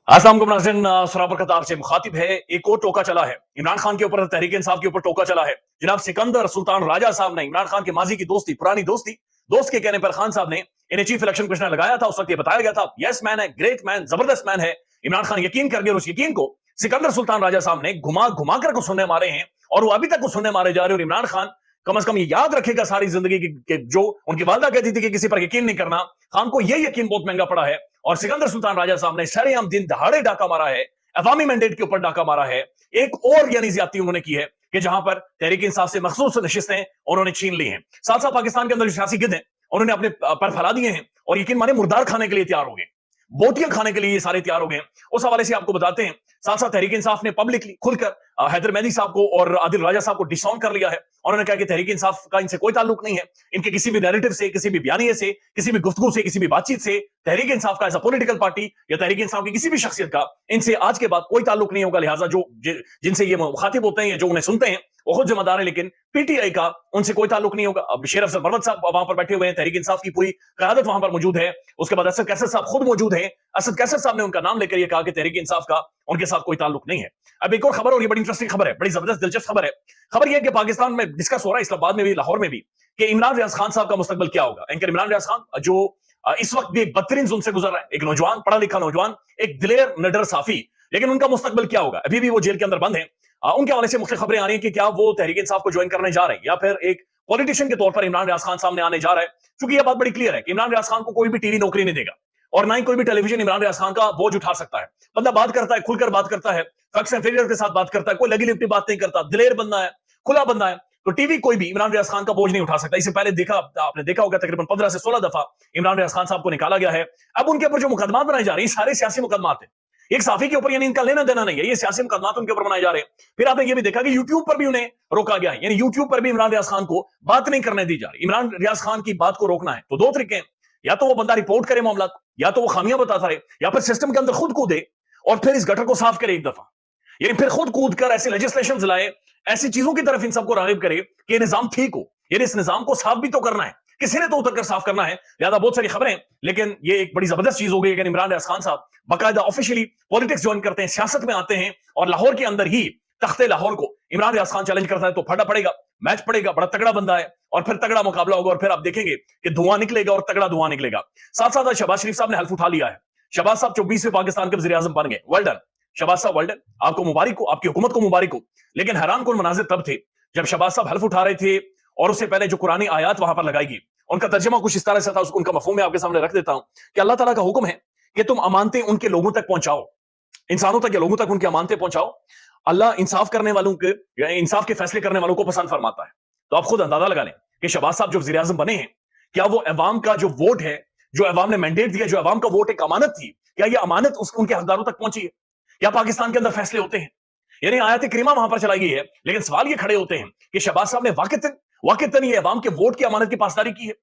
अस्सलाम वालेकुम नाज़रीन, सराबर खताब से मुखातिब है। एक और टोका चला है इमरान खान के ऊपर, तहरीक इंसाफ के ऊपर टोका चला है। जनाब सिकंदर सुल्तान राजा साहब ने इमरान खान के माजी की दोस्ती, पुरानी दोस्ती, दोस्त के कहने पर खान साहब ने इन्हें चीफ इलेक्शन कमिश्नर लगाया था। उस वक्त ये बताया गया था यस मैन है, ग्रेट मैन, जबरदस्त मैन है। इमरान खान यकीन कर गए और उस यकीन को सिकंदर सुल्तान राजा साहब ने घुमा घुमा कर सुनने मारे हैं और वो अभी तक को सुनने मारे जा रहे हैं। और इमरान खान कम से कम ये याद रखेगा सारी जिंदगी की जो उनकी वालदा कहती थी कि किसी पर यकीन नहीं करना, खान को ये यकीन बहुत महंगा पड़ा है। और सिकंदर सुल्तान राजा साहब ने सरेआम दिन दहाड़े डाका मारा है, अवामी मैंडेट के ऊपर डाका मारा है। एक और यानी ज्यादती उन्होंने की है कि जहां पर तहरीक इंसाफ से मखसूस नशिस्तें उन्होंने छीन ली हैं। साथ साथ पाकिस्तान के अंदर जो सियासी गिद्ध हैं उन्होंने अपने पर फैला दिए हैं और यकीन माने मुर्दार खाने के लिए तैयार हो गए, बोटियां खाने के लिए ये सारे तैयार हो गए। उस हवाले से आपको बताते हैं। साथ साथ तहरीक इंसाफ ने पब्लिकली खुलकर हैदर मेहदी साहब को और आदिल राजा साहब को डिसऑन कर लिया है। उन्होंने कहा कि तहरीक इंसाफ का इनसे कोई ताल्लुक नहीं है, इनके किसी भी नैरेटिव से, किसी भी बयानिए से, किसी भी गुफ्तगू से, किसी भी बातचीत से तहरीक इंसाफ का एज अ पॉलिटिकल पार्टी या तहरीक इंसाफ की किसी भी शख्सियत का इनसे आज के बाद कोई ताल्लुक नहीं होगा। लिहाजा जो जिनसे ये मुखातिब होते हैं या जो उन्हें सुनते हैं वो खुद जिम्मेदार है, लेकिन पीटीआई का उनसे कोई ताल्लुक नहीं होगा। अब शेर अफजल मरवत साहब वहां पर बैठे हुए हैं, तहरीक इंसाफ की पूरी क़यादत वहां पर मौजूद है। उसके बाद असद कैसर साहब खुद मौजूद है। असद कैसर साहब ने उनका नाम लेकर यह कहा कि तहरीक इंसाफ का उनके साथ कोई ताल्लुक नहीं है। अब एक और खबर, और ये बड़ी इंटरेस्टिंग खबर है, बड़ी जबरदस्त दिलचस्प खबर है। खबर यह है कि पाकिस्तान में डिस्कस हो रहा है, इस्लामाबाद में भी, लाहौर में भी, कि इमरान रियाज खान साहब का मुस्तकबिल क्या होगा। एंकर इमरान रियाज खान जो इस वक्त भी एक बदतरीन जुल्म से गुजर रहा है, एक नौजवान, पढ़ा लिखा नौजवान, एक दिलेर निडर साफी, लेकिन उनका मुस्तकबिल क्या होगा। अभी भी वो जेल के अंदर बंद है। उनके हवाले से मुख्तलिफ खबरें आ रही हैं कि क्या वो तहरीक इंसाफ को ज्वाइन करने जा रहे हैं या फिर एक पॉलिटिशियन के तौर पर इमरान रियाज खान सामने आने जा रहा है। क्योंकि यह बात बड़ी क्लियर है कि इमरान रियाज खान को कोई भी टीवी नौकरी नहीं देगा और ना ही कोई भी टेलीविजन इमरान रियाज खान का बोझ उठा सकता है। बंदा बात करता है, खुलकर बात करता है, फैक्ट्स एंड फिगर्स के साथ बात करता है, कोई लगी लिपटी बात नहीं करता, दिलेर बंदा है, खुला बंदा है। तो टीवी कोई भी इमरान रियाज खान का बोझ नहीं उठा सकता। इससे पहले आपने देखा होगा तकरीबन 15 से 16 दफा इमरान रियाज खान साहब को निकाला गया है। अब उनके ऊपर जो मुकदमात बनाए जा रहे हैं सारे सियासी मुकदमात हैं। एक साफी के ऊपर यानी इनका लेना देना नहीं है, ये सियासी मुकदमात उनके ऊपर बनाए जा रहे हैं। फिर आपने ये भी देखा कि यूट्यूब पर भी उन्हें रोका गया है, यानी यूट्यूब पर भी इमरान रियाज खान को बात नहीं करने दी जा रही। इमरान रियाज खान की बात को रोकना है तो दो तरीके हैं, या तो वो बंदा रिपोर्ट करे मामला, या तो वो खामियां बताता रहे, या फिर सिस्टम के अंदर खुद कूदे और फिर इस गटर को साफ करे एक दफा, यानी फिर खुद कूद कर ऐसे लेजिस्लेशन लाए, ऐसी चीजों की तरफ इन सबको रागिब करे कि निजाम ठीक हो। यानी इस निजाम को साफ भी तो करना है, किसी ने तो उतर कर साफ करना है। लिहाजा बहुत सारी खबरें, लेकिन ये एक बड़ी जबरदस्त चीज हो गई कि इमरान रियाज खान साहब बाकायदा ऑफिशियली पॉलिटिक्स ज्वाइन करते हैं, सियासत में आते हैं और लाहौर के अंदर ही तख्ते लाहौर को इमरान रियाज खान चैलेंज करता है तो फटा पड़ेगा, मैच पड़ेगा, बड़ा तगड़ा बंदा है और फिर तगड़ा मुकाबला होगा और फिर आप देखेंगे कि धुआं निकलेगा और तगड़ा धुआं निकलेगा। साथ साथ शहबाज शरीफ साहब ने हल्फ उठा लिया है। शहबाज साहब 24वें पाकिस्तान के वज़ीर आज़म बन गए। वेल डन शहबाज साहब, वेल डन, आपको मुबारक हो, आपकी हुकूमत को मुबारक हो। लेकिन हैरान कुन मनाजिर तब थे जब शहबाज साहब हल्फ उठा रहे थे और उससे पहले जो कुरानी आयात वहां पर लगाई गई, उनका तर्जमा कुछ इस तरह से था, उनका मफहूम मैं आपके सामने रख देता हूं कि अल्लाह ताला का हुक्म है कि तुम अमानतें उनके लोगों तक पहुंचाओ, इंसानों तक या लोगों तक उनकी अमानतें पहुंचाओ। अल्लाह इंसाफ करने वालों के, इंसाफ के फैसले करने वालों को पसंद फरमाता है। तो आप खुद अंदाजा लगा लें कि शहबाज साहब जो वज़ीर आज़म बने हैं, क्या वो अवाम का जो वोट है, जो अवाम ने मैंडेट दिया, जो अवाम का वोट एक अमानत थी, क्या ये अमानत उनके हकदारों तक पहुंची है? क्या पाकिस्तान के अंदर फैसले होते हैं? यानी आयत करीमा वहां पर चलाई गई है, लेकिन सवाल ये खड़े होते हैं कि शहबाज साहब ने वाकई ये अवाम के वोट की अमानत की पासदारी की है।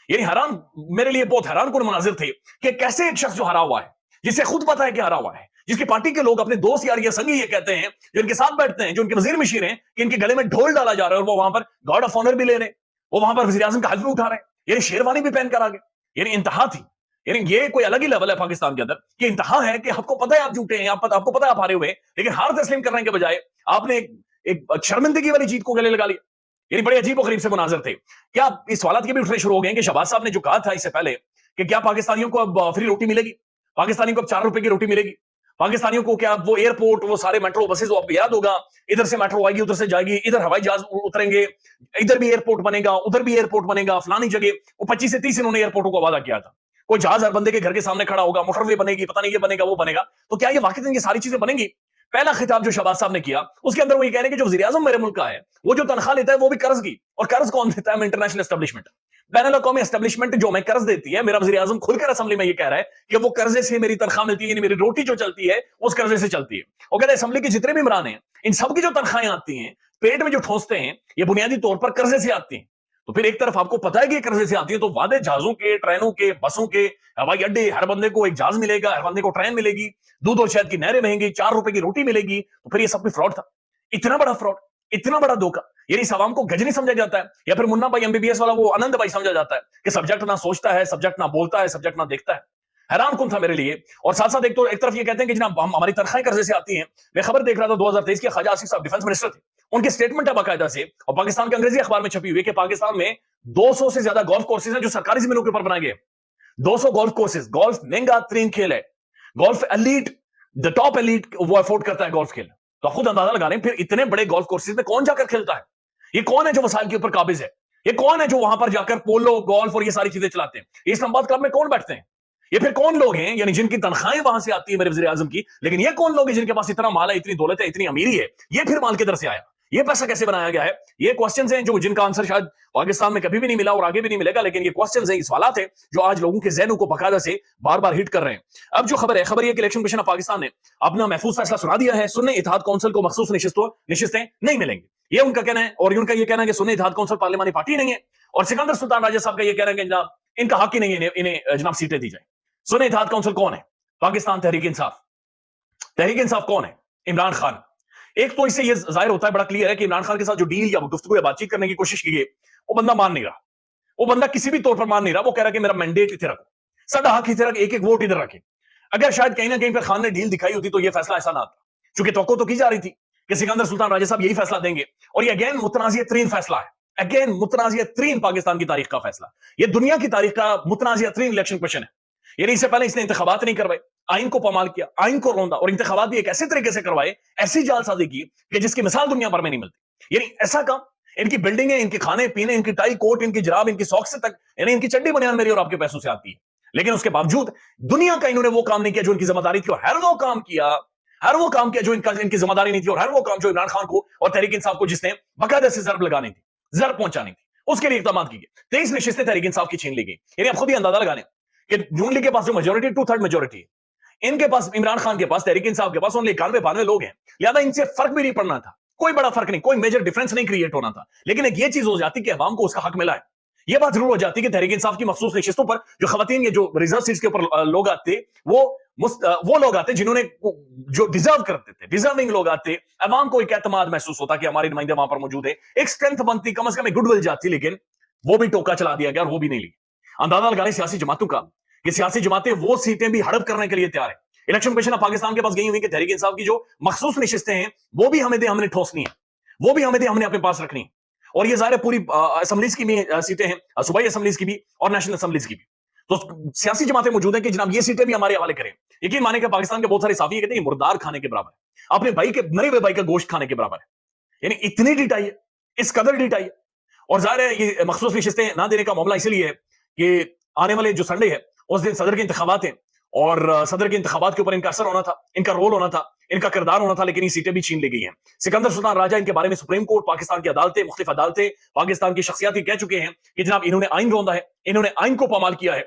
यानी हैरान, मेरे लिए बहुत हैरान कुन मनाजिर थे कि कैसे एक शख्स जो हरा हुआ है, जिसे खुद पता है कि हरा हुआ है, जिसकी पार्टी के लोग, अपने दोस्त यार या संगी ये कहते हैं, जो इनके साथ बैठते हैं, जो इनके वजीर मशीर हैं, कि इनके गले में ढोल डाला जा रहा है और वो वहां पर गार्ड ऑफ ऑनर भी ले रहे हैं, वो वहां पर वज़ीर आज़म का हल्फ भी उठा रहे हैं, यानी शेरवानी भी पहन कर आ गए। यानी इंतहा थी। यानी ये कोई अलग ही लेवल है पाकिस्तान के अंदर कि इंतहा है कि आपको पता है आप झूठे हैं, आपको पता है आप हारे हुए हैं, लेकिन हार तस्लीम करने के बजाय आपने एक शर्मिंदगी वाली जीत को गले लगा लिया। यानी बड़े अजीब और गरीब से मुनाजर थे। क्या इस सवाल के भी उठने शुरू हो गए कि शहबाज साहब ने जो कहा था इससे पहले कि क्या पाकिस्तानियों को अब फ्री रोटी मिलेगी, पाकिस्तानियों को अब 4 रुपए की रोटी मिलेगी, पाकिस्तानियों को क्या वो एयरपोर्ट, वो सारे मेट्रो बसेस, वो आपको याद होगा, इधर से मेट्रो आएगी, उधर से जाएगी, इधर हवाई जहाज उतरेंगे, इधर भी एयरपोर्ट बनेगा, उधर भी एयरपोर्ट बनेगा, फलानी जगह, वो 25 से 30 इन्होंने एयरपोर्टों का वादा किया था। कोई जहाज हर बंदे के घर के सामने खड़ा होगा, मोटरवे बनेगी, पता नहीं ये बनेगा वो बनेगा। तो क्या ये वाकई ये सारी चीजें बनेंगी? पहला खिताब जो शहबाज साहब ने किया उसके अंदर वो ये कह रहे हैं कि जो वज़ीर आज़म मेरे मुल्क का है, वो जो तनख्वाह लेता है वो भी कर्ज की, और कर्ज कौन देता है? इंटरनेशनल एस्टेब्लिशमेंट, बैनुल अक़वामी एस्टेब्लिशमेंट जो हमें कर्ज देती है। मेरा वज़ीर आज़म खुलकर असेंबली में ये कह रहा है कि वो कर्जे से मेरी तनख्वाह मिलती है, मेरी रोटी जो चलती है उस कर्जे से चलती है। वो कहते हैं असेंबली के जितने भी इमरान हैं, इन सबकी जो तनख्वाहें आती हैं, पेट में जो ठोंसते हैं, ये बुनियादी तौर पर कर्जे से आती हैं। तो फिर एक तरफ आपको पता है कि ये कर्जे से आती है, तो वादे जहाजों के, ट्रेनों के, बसों के, हवाई अड्डे, हर बंदे को एक जहाज मिलेगा, हर बंदे को ट्रेन मिलेगी, दूध और शहद की नहरें बहेंगी, 4 रुपए की रोटी मिलेगी, तो फिर ये सब भी फ्रॉड था। इतना बड़ा फ्रॉड, इतना बड़ा धोखा, यानी इस आवाम को गजनी समझा जाता है, या फिर मुन्ना भाई एमबीबीएस वाला वो आनंद भाई समझा जाता है कि सब्जेक्ट ना सोचता है, सब्जेक्ट ना बोलता है, सब्जेक्ट ना देखता है। حیران کن تھا میرے لیے. اور ساتھ ساتھ ایک طرف یہ کہتے ہیں کہ جناب ہماری تنخواہیں قرضے سے آتی ہیں. میں خبر دیکھ رہا تھا 2023 کے خواجہ آصف صاحب ڈیفنس منسٹر تھے, ان کے اسٹیٹمنٹ ہے باقاعدہ سے, اور پاکستان کے انگریزی اخبار میں چھپی ہوئی کہ پاکستان میں 200 سے زیادہ گولف کورسز ہیں جو سرکاری زمینوں کے اوپر بنائے گئے. 200 گولف کورسز. گولف مہنگا ترین کھیل ہے, golf elite, the top elite وہ افورڈ کرتا ہے گولف کھیل. تو خود اندازہ لگا رہے ہیں پھر اتنے بڑے گولف کورسز میں کون جا کر کھیلتا ہے, یہ کون ہے جو وسائل کے اوپر قابض ہے, یہ کون ہے جو وہاں پر جا کر پولو گولف اور یہ ساری چیزیں چلاتے ہیں, یہ اسلام آباد کلب میں کون بیٹھتے ہیں, یہ پھر کون لوگ ہیں یعنی جن کی تنخواہیں وہاں سے آتی ہے میرے وزیر اعظم کی, لیکن یہ کون لوگ ہیں جن کے پاس اتنا مال ہے, اتنی دولت ہے, اتنی امیری ہے, یہ پھر مال کدھر سے آیا, یہ پیسہ کیسے بنایا گیا ہے. یہ کوسچنز ہیں جو جن کا آنسر شاید پاکستان میں کبھی بھی نہیں ملا اور آگے بھی نہیں ملے گا, لیکن یہ کوسچنز ہیں, یہ سوالات ہیں جو آج لوگوں کے ذہنوں کو باقاعدہ سے بار بار ہٹ کر رہے ہیں. اب جو خبر یہ کہ الیکشن کمیشن آف پاکستان نے اپنا محفوظ فیصلہ سنا دیا ہے, سنی اتحاد کونسل کو مخصوص نشستیں نہیں ملیں گی, یہ ان کا کہنا ہے. اور ان کا یہ کہنا ہے کہ سنی اتحاد کونسل پارلیمانی پارٹی نہیں ہے, اور سکندر سلطان راجہ صاحب کا یہ کہنا ہے کہ جناب ان کا حق ہی نہیں ہے انہیں جناب سیٹیں دی جائیں. سنی اتحاد کونسل کون ہے؟ پاکستان تحریک انصاف. تحریک انصاف کون ہے؟ عمران خان. ایک تو اس سے یہ ظاہر ہوتا ہے, بڑا کلیئر ہے کہ عمران خان کے ساتھ جو ڈیل یا گفتگو یا بات چیت کرنے کی کوشش کی گئی, وہ بندہ مان نہیں رہا, وہ بندہ کسی بھی طور پر مان نہیں رہا. وہ کہہ رہا کہ میرا مینڈیٹ ادھر رکھو, ساڈا حق ادھر رکھ, ایک ایک ووٹ ادھر رکھے. اگر شاید کہیں نہ کہیں پر خان نے ڈیل دکھائی ہوتی تو یہ فیصلہ ایسا نہ آتا, چونکہ توقع تو کی جا رہی تھی کہ سکندر سلطان راجہ صاحب یہی فیصلہ دیں گے. اور یہ اگین متنازع ترین فیصلہ ہے, اگین متنازع ترین پاکستان کی تاریخ کا فیصلہ, یہ دنیا کی تاریخ کا متنازع ترین الیکشن کوشچن ہے. یعنی اس سے پہلے اس نے انتخابات نہیں کروائے, آئین کو پامال کیا, آئین کو روندا, اور انتخابات بھی ایک ایسے طریقے سے کروائے, ایسی جال سازی کی کہ جس کی مثال دنیا بھر میں نہیں ملتی. یعنی ایسا کام, ان کی بلڈنگیں, ان کے کھانے پینے, ان کی ٹائی کوٹ, ان کی جراب, ان کی ساکس تک, یعنی ان کی چڈی بنیان میری اور آپ کے پیسوں سے آتی ہے. لیکن اس کے باوجود دنیا کا انہوں نے وہ کام نہیں کیا جو ان کی ذمہ داری تھی, اور ہر وہ کام کیا جو ان کی ذمہ داری نہیں تھی, اور ہر وہ کام جو عمران خان کو اور تحریک انصاف کو جس نے باقاعدہ سے ضرب لگانی تھی, ضرب پہنچانی تھی, اس کے لیے اقدامات کیے گئے. 23 نشستیں تحریک انصاف کی چھین لی گئی. یعنی آپ خود ہی اندازہ لگا لیں کہ نون لیگ کے پاس جو میجورٹی 2/3 میجورٹی ہے, ان کے پاس, عمران خان کے پاس, تحریک انصاف کے پاس اونلی 91-92 لوگ ہیں, لہذا ان سے فرق بھی نہیں پڑنا تھا, کوئی بڑا فرق نہیں, کوئی میجر ڈیفرنس نہیں کریٹ ہونا تھا. لیکن ایک یہ چیز ہو جاتی کہ عوام کو اس کا حق ملا ہے. یہ بات ضرور ہو جاتی کہ تحریک انصاف کی مخصوص نشستوں پر جو خواتین, یہ جو ریزرو سیٹس کے اوپر لوگ آتے, وہ لوگ آتے جنہوں نے جو ڈیزرو کرتے تھے, ڈیزرونگ لوگ آتے, عوام کو ایک اعتماد محسوس ہوتا کہ ہمارے نمائندے وہاں پر موجود ہیں, ایک اسٹرینتھ بنتی, کم از کم ایک گڈ ول جاتی. لیکن وہ بھی ٹوکا چلا دیا گیا اور وہ بھی نہیں لی. اندازہ لگا رہے سیاسی جماعتوں کا کہ سیاسی جماعتیں وہ سیٹیں بھی ہڑپ کرنے کے لیے تیار ہیں. الیکشن کمیشن آف پاکستان کے پاس گئی ہوئی کہ تحریک انصاف کی جو مخصوص نشستیں ہیں وہ بھی ہمیں دے, ہم نے ٹھوسنی ہے, وہ بھی ہمیں دے, ہم نے اپنے پاس رکھنی. اور یہ ظاہر ہے پوری اسمبلیز کی بھی سیٹیں ہیں, صوبائی اسمبلیز کی بھی اور نیشنل اسمبلیز کی بھی. تو سیاسی جماعتیں موجود ہیں کہ جناب یہ سیٹیں بھی ہمارے حوالے کریں. یقین مانے کہ پاکستان کے بہت سارے صحافی کہتے ہیں مردار کھانے کے برابر ہے, اپنے بھائی کے مرے ہوئے بھائی کا گوشت کھانے کے برابر ہے. یعنی اتنی ڈیٹائی ہے, اس قدر ڈیٹائی ہے. اور ظاہر ہے یہ مخصوص نشستیں نہ دینے کا معاملہ اس لیے ہے کہ آنے والے جو سنڈے ہے اس دن صدر کے انتخابات ہیں, اور صدر کے انتخابات کے اوپر ان کا اثر ہونا تھا, ان کا رول ہونا تھا, ان کا کردار ہونا تھا. لیکن یہ سیٹیں بھی چھین لی گئی ہیں. سکندر سلطان راجہ, ان کے بارے میں سپریم کورٹ, پاکستان کی عدالتیں, مختلف عدالتیں, پاکستان کی شخصیات کہہ چکے ہیں کہ جناب انہوں نے آئین روندا ہے, انہوں نے آئین کو پامال کیا ہے,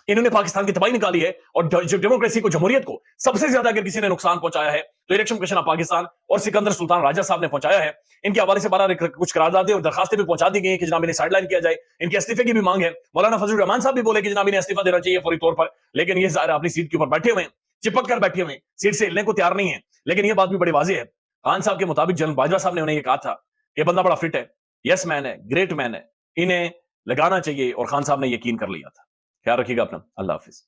انہوں نے پاکستان کی تباہی نکالی ہے. اور جو ڈیموکریسی کو, جمہوریت کو سب سے زیادہ اگر کسی نے نقصان پہنچایا ہے تو الیکشن کمیشن آف پاکستان اور سکندر سلطان راجہ صاحب نے پہنچایا ہے. ان کے حوالے سے بارہ کچھ قراردادیں اور درخواستیں بھی پہنچا دی گئی ہیں کہ جناب انہیں سائڈ لائن کیا جائے. ان کے استعفے کی بھی مانگ ہے. مولانا فضل الرحمان صاحب بھی بولے کہ جناب انہیں استعفا دینا چاہیے فوری طور پر. لیکن یہ ظاہر اپنی سیٹ کے اوپر بیٹھے ہوئے ہیں, چپک کر بیٹھے ہوئے ہیں, سیٹ سے ہلنے کو تیار نہیں ہے. لیکن یہ بات بھی بڑی واضح ہے, خان صاحب کے مطابق جنرل باجوہ صاحب نے انہیں یہ کہا تھا کہ بندہ بڑا فٹ ہے, یس مین ہے, گریٹ مین ہے, انہیں لگانا چاہیے, اور خان صاحب نے یقین کر لیا تھا. خیال رکھیے گا اپنا. اللہ حافظ.